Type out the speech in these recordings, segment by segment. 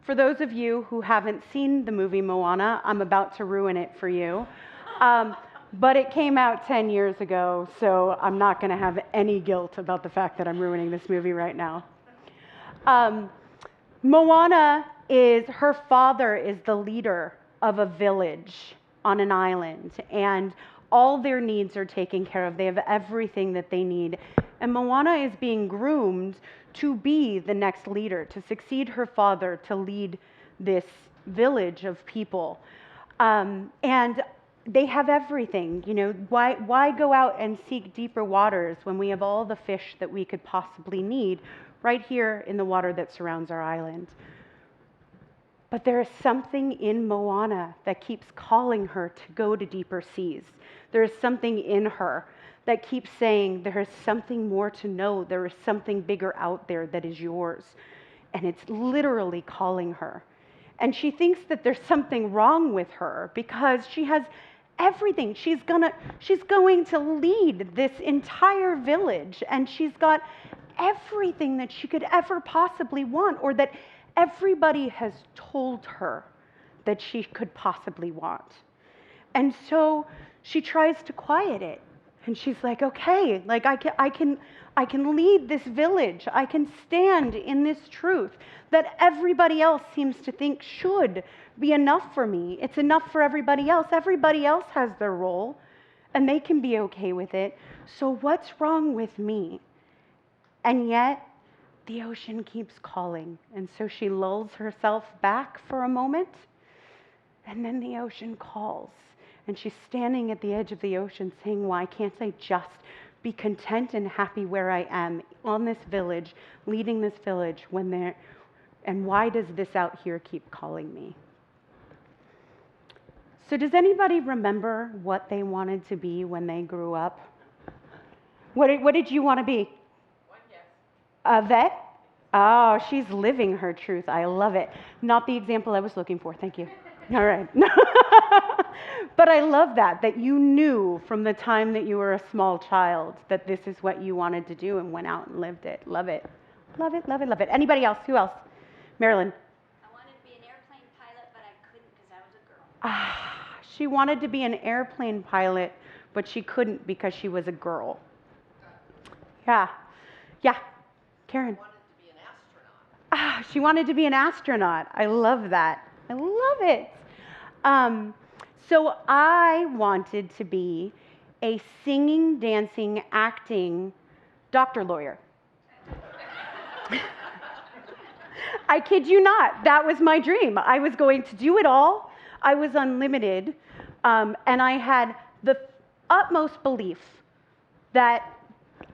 For those of you who haven't seen the movie Moana, I'm about to ruin it for you. But it came out 10 years ago, so I'm not going to have any guilt about the fact that I'm ruining this movie right now. Moana her father is the leader of a village on an island, and all their needs are taken care of. They have everything that they need. And Moana is being groomed to be the next leader, to succeed her father, to lead this village of people. And they have everything. You know, why go out and seek deeper waters when we have all the fish that we could possibly need right here in the water that surrounds our island? But there is something in Moana that keeps calling her to go to deeper seas. There is something in her that keeps saying, there is something more to know. There is something bigger out there that is yours. And it's literally calling her. And she thinks that there's something wrong with her because she has everything. She's going to lead this entire village, and she's got everything that she could ever possibly want, or that everybody has told her that she could possibly want. And so she tries to quiet it. And she's like, okay, like I can lead this village. I can stand in this truth that everybody else seems to think should be enough for me. It's enough for everybody else. Everybody else has their role, and they can be okay with it. So what's wrong with me? And yet, the ocean keeps calling. And so she lulls herself back for a moment, and then the ocean calls. And she's standing at the edge of the ocean saying, why can't I just be content and happy where I am on this village, leading this village and why does this out here keep calling me? So does anybody remember what they wanted to be when they grew up? What did you want to be? One guess. A vet? Oh, she's living her truth. I love it. Not the example I was looking for. Thank you. All right. But I love that you knew from the time that you were a small child that this is what you wanted to do and went out and lived it. Love it. Love it, love it, love it. Anybody else? Who else? Marilyn. I wanted to be an airplane pilot, but I couldn't because I was a girl. She wanted to be an airplane pilot, but she couldn't because she was a girl. Yeah. Karen. I wanted to be an astronaut. She wanted to be an astronaut. I love that. I love it. So I wanted to be a singing, dancing, acting doctor lawyer. I kid you not. That was my dream. I was going to do it all. I was unlimited. And I had the utmost belief that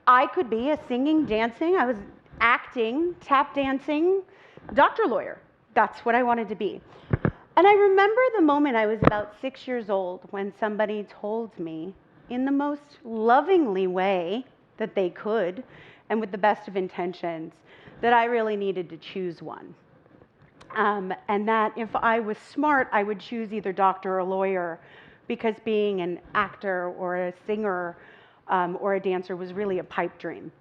I could be a singing, dancing, I was acting, tap dancing doctor lawyer. That's what I wanted to be. And I remember the moment I was about 6 years old when somebody told me in the most lovingly way that they could and with the best of intentions that I really needed to choose one. And that if I was smart, I would choose either doctor or lawyer because being an actor or a singer or a dancer was really a pipe dream.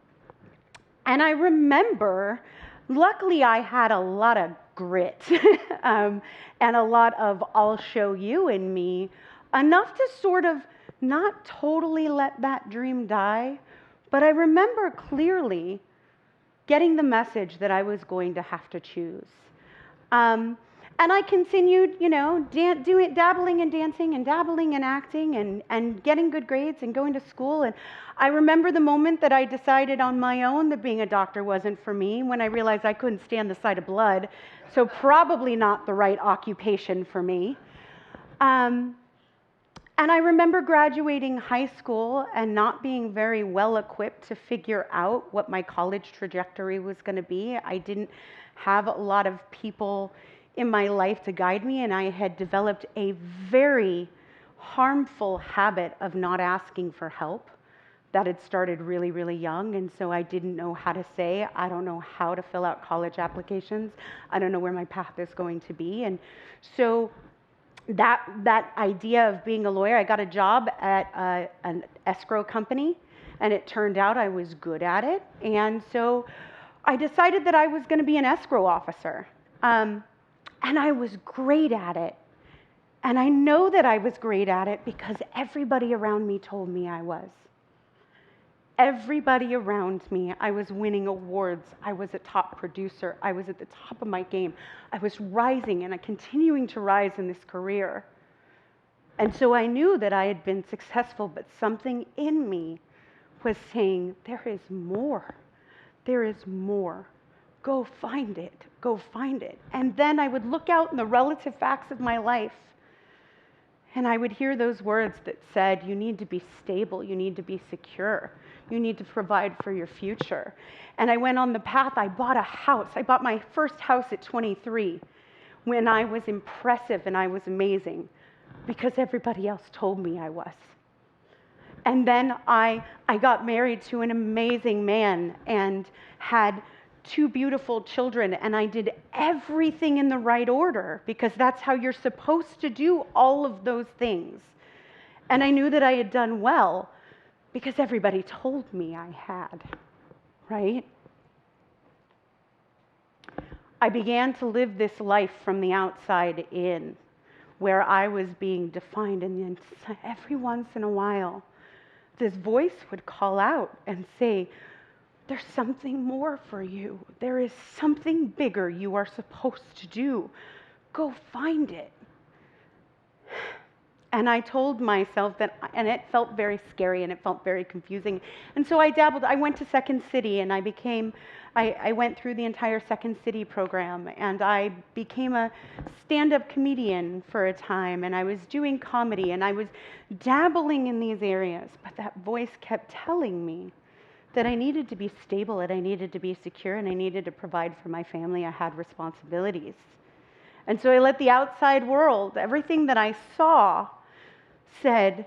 And I remember, luckily I had a lot of grit and a lot of I'll show you in me, enough to sort of not totally let that dream die. But I remember clearly getting the message that I was going to have to choose. And I continued, dabbling in dancing and dabbling in acting and getting good grades and going to school. And I remember the moment that I decided on my own that being a doctor wasn't for me, when I realized I couldn't stand the sight of blood, so probably not the right occupation for me. And I remember graduating high school and not being very well equipped to figure out what my college trajectory was going to be. I didn't have a lot of people in my life to guide me, and I had developed a very harmful habit of not asking for help that had started really, really young. And so I didn't know how to say, I don't know how to fill out college applications. I don't know where my path is going to be. And so that idea of being a lawyer, I got a job at an escrow company, and it turned out I was good at it. And so I decided that I was going to be an escrow officer. And I was great at it. And I know that I was great at it because everybody around me told me I was. Everybody around me, I was winning awards. I was a top producer. I was at the top of my game. I was rising and continuing to rise in this career. And so I knew that I had been successful, but something in me was saying, there is more. There is more. Go find it. Go find it. And then I would look out in the relative facts of my life, and I would hear those words that said, you need to be stable, you need to be secure, you need to provide for your future. And I went on the path, I bought a house. I bought my first house at 23 when I was impressive and I was amazing because everybody else told me I was. And then I got married to an amazing man and had 2 beautiful children, and I did everything in the right order because that's how you're supposed to do all of those things. And I knew that I had done well because everybody told me I had, right? I began to live this life from the outside in, where I was being defined, and then every once in a while, this voice would call out and say, there's something more for you. There is something bigger you are supposed to do. Go find it. And I told myself that, and it felt very scary and it felt very confusing. And so I dabbled. I went to Second City and I went through the entire Second City program, and I became a stand-up comedian for a time, and I was doing comedy and I was dabbling in these areas, but that voice kept telling me that I needed to be stable and I needed to be secure and I needed to provide for my family. I had responsibilities. And so I let the outside world, everything that I saw, said,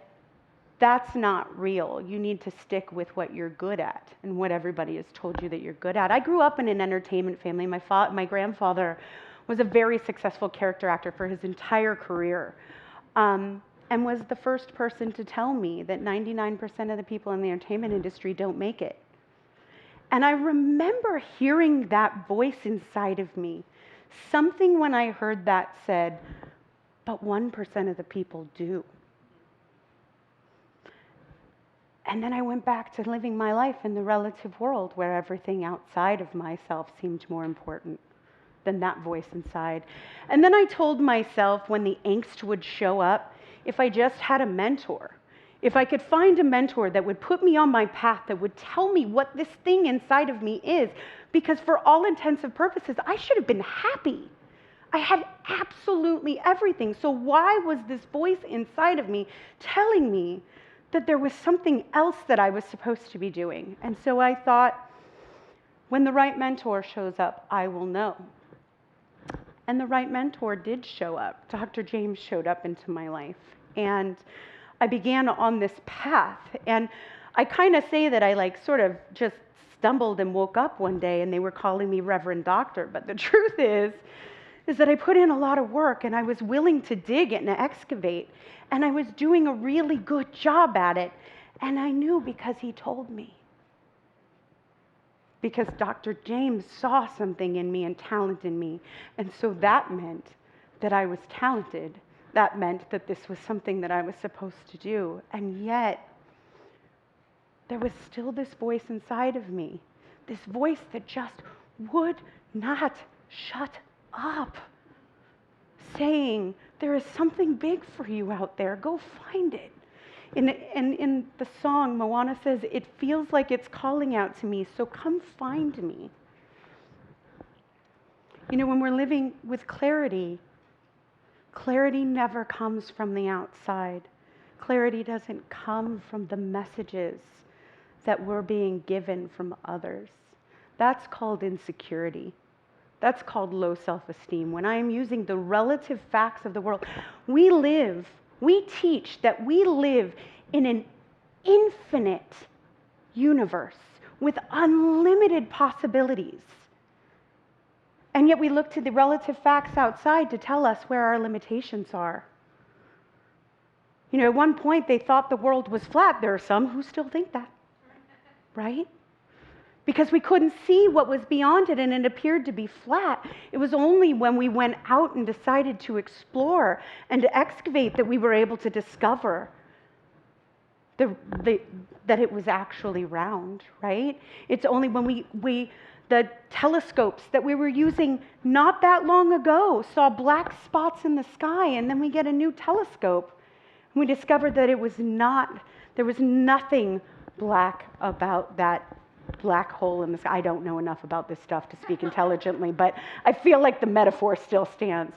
that's not real. You need to stick with what you're good at and what everybody has told you that you're good at. I grew up in an entertainment family. My grandfather was a very successful character actor for his entire career, and was the first person to tell me that 99% of the people in the entertainment industry don't make it. And I remember hearing that voice inside of me. Something when I heard that said, but 1% of the people do. And then I went back to living my life in the relative world where everything outside of myself seemed more important than that voice inside. And then I told myself when the angst would show up, if I just had a mentor, if I could find a mentor that would put me on my path, that would tell me what this thing inside of me is, because for all intents and purposes, I should have been happy. I had absolutely everything. So why was this voice inside of me telling me that there was something else that I was supposed to be doing? And so I thought, when the right mentor shows up, I will know. And the right mentor did show up. Dr. James showed up into my life. And I began on this path. And I kind of say that I sort of just stumbled and woke up one day and they were calling me Reverend Doctor. But the truth is that I put in a lot of work and I was willing to dig and excavate. And I was doing a really good job at it. And I knew because he told me. Because Dr. James saw something in me and talent in me. And so that meant that I was talented. That meant that this was something that I was supposed to do. And yet, there was still this voice inside of me. This voice that just would not shut up. Saying, there is something big for you out there. Go find it. In the song, Moana says, it feels like it's calling out to me, so come find me. You know, when we're living with clarity, clarity never comes from the outside. Clarity doesn't come from the messages that we're being given from others. That's called insecurity. That's called low self-esteem. When I am using the relative facts of the world, we teach that we live in an infinite universe with unlimited possibilities. And yet we look to the relative facts outside to tell us where our limitations are. You know, at one point they thought the world was flat. There are some who still think that, right? because we couldn't see what was beyond it and it appeared to be flat. It was only when we went out and decided to explore and to excavate that we were able to discover that it was actually round, right? It's only when the telescopes that we were using not that long ago saw black spots in the sky, and then we get a new telescope and we discovered that there was nothing black about that black hole in the sky. I don't know enough about this stuff to speak intelligently, but I feel like the metaphor still stands.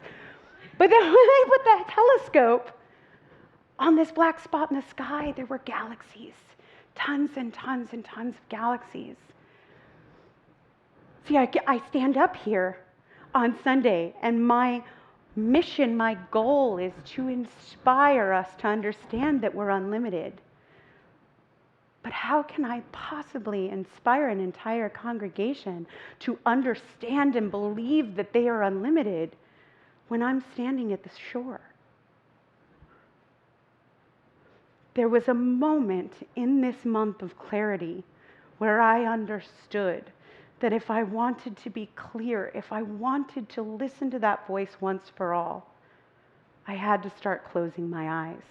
But then when they put that telescope on this black spot in the sky, there were galaxies, tons and tons and tons of galaxies. See, I stand up here on Sunday, and my mission, my goal is to inspire us to understand that we're unlimited. But how can I possibly inspire an entire congregation to understand and believe that they are unlimited when I'm standing at the shore? There was a moment in this month of clarity where I understood that if I wanted to be clear, if I wanted to listen to that voice once for all, I had to start closing my eyes.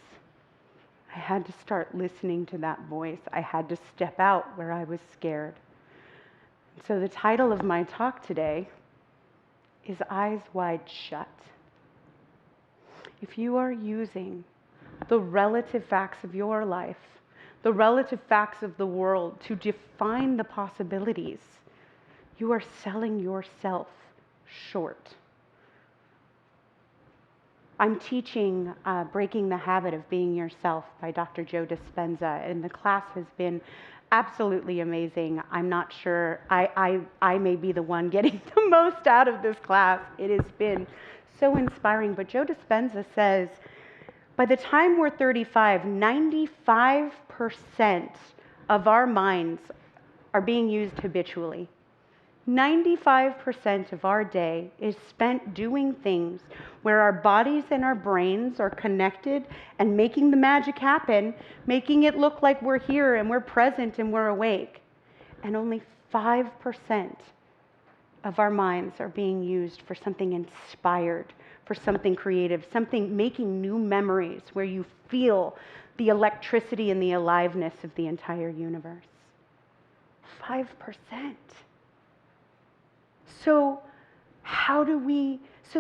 I had to start listening to that voice. I had to step out where I was scared. And so the title of my talk today is Eyes Wide Shut. If you are using the relative facts of your life, the relative facts of the world to define the possibilities, you are selling yourself short. I'm teaching Breaking the Habit of Being Yourself by Dr. Joe Dispenza, and the class has been absolutely amazing. I'm not sure, I may be the one getting the most out of this class. It has been so inspiring, but Joe Dispenza says, by the time we're 35, 95% of our minds are being used habitually. 95% of our day is spent doing things where our bodies and our brains are connected and making the magic happen, making it look like we're here and we're present and we're awake. And only 5% of our minds are being used for something inspired, for something creative, something making new memories where you feel the electricity and the aliveness of the entire universe. 5%. So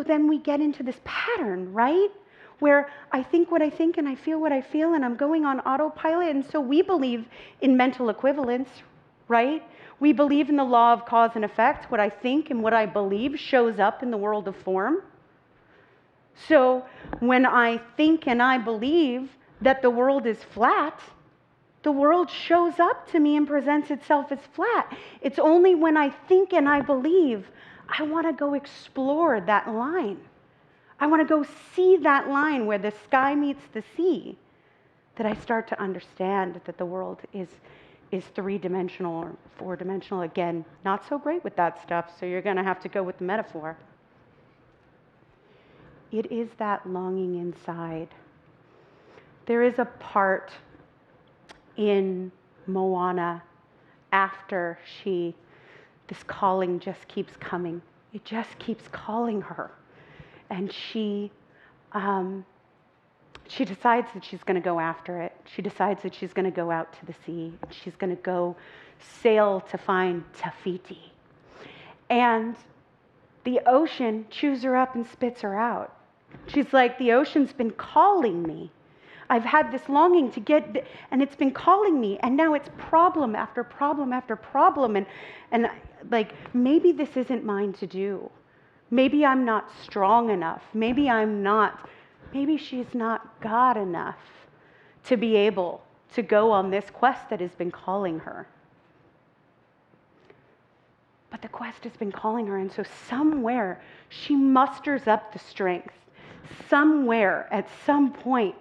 then we get into this pattern, right? Where I think what I think and I feel what I feel and I'm going on autopilot. And so we believe in mental equivalence, right? We believe in the law of cause and effect. What I think and what I believe shows up in the world of form. So when I think and I believe that the world is flat, the world shows up to me and presents itself as flat. It's only when I think and I believe, I want to go explore that line. I want to go see that line where the sky meets the sea, that I start to understand that the world is three-dimensional or four-dimensional. Again, not so great with that stuff, so you're going to have to go with the metaphor. It is that longing inside. There is a part in Moana after this calling just keeps coming. It just keeps calling her. And she decides that she's going to go after it. She decides that she's going to go out to the sea. She's going to go sail to find Tafiti. And the ocean chews her up and spits her out. She's like, the ocean's been calling me. I've had this longing to get, and it's been calling me, and now it's problem after problem after problem, and like, maybe this isn't mine to do. Maybe I'm not strong enough. Maybe she's not God enough to be able to go on this quest that has been calling her. But the quest has been calling her, and so somewhere she musters up the strength. Somewhere, at some point,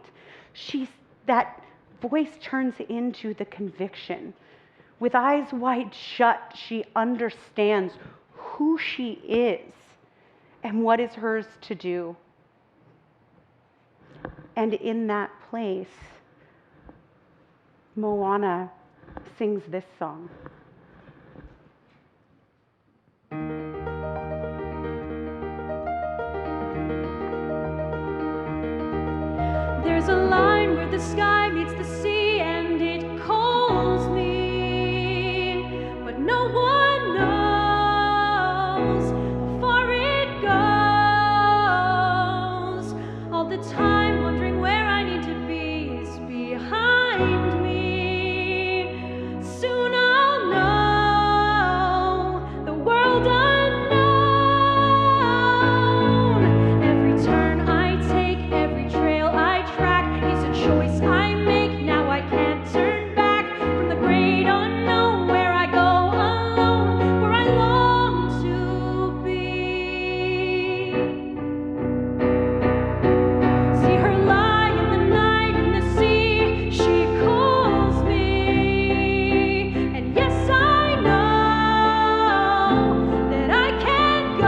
that voice turns into the conviction. With eyes wide shut, she understands who she is and what is hers to do. And in that place, Moana sings this song. sky meets the sea and it calls me, but no one knows how far it goes. All the time wondering where I need to be is behind me. Soon I'll know the world unknown. Every turn I take, every trail I track is a choice I make. Now I can't turn back from the great unknown, where I go alone, where I long to be. See her lie in the night in the sea, she calls me. And yes, I know that I can go.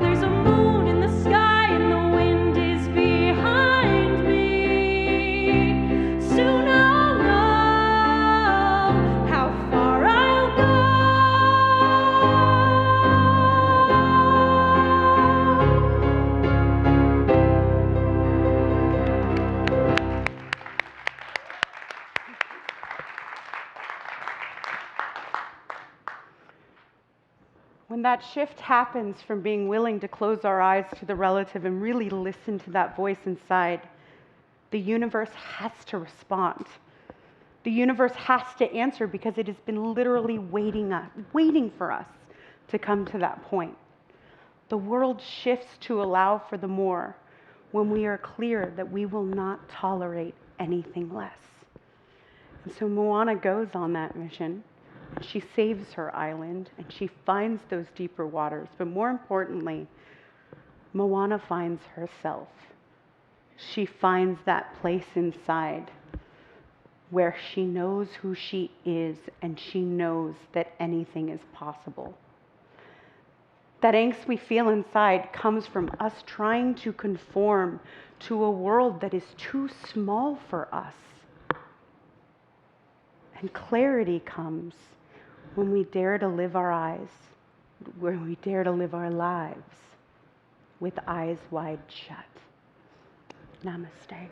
There's a moon in the sky and the wind is behind me. Soon I'll know how far I'll go. When that shift happens from being willing to close our eyes to the relative and really listen to that voice inside, the universe has to respond. The universe has to answer because it has been literally waiting for us to come to that point. The world shifts to allow for the more when we are clear that we will not tolerate anything less. And so Moana goes on that mission. She saves her island and she finds those deeper waters. But more importantly, Moana finds herself. She finds that place inside where she knows who she is and she knows that anything is possible. That angst we feel inside comes from us trying to conform to a world that is too small for us. And clarity comes when we dare to live our eyes, when we dare to live our lives with eyes wide shut. Namaste.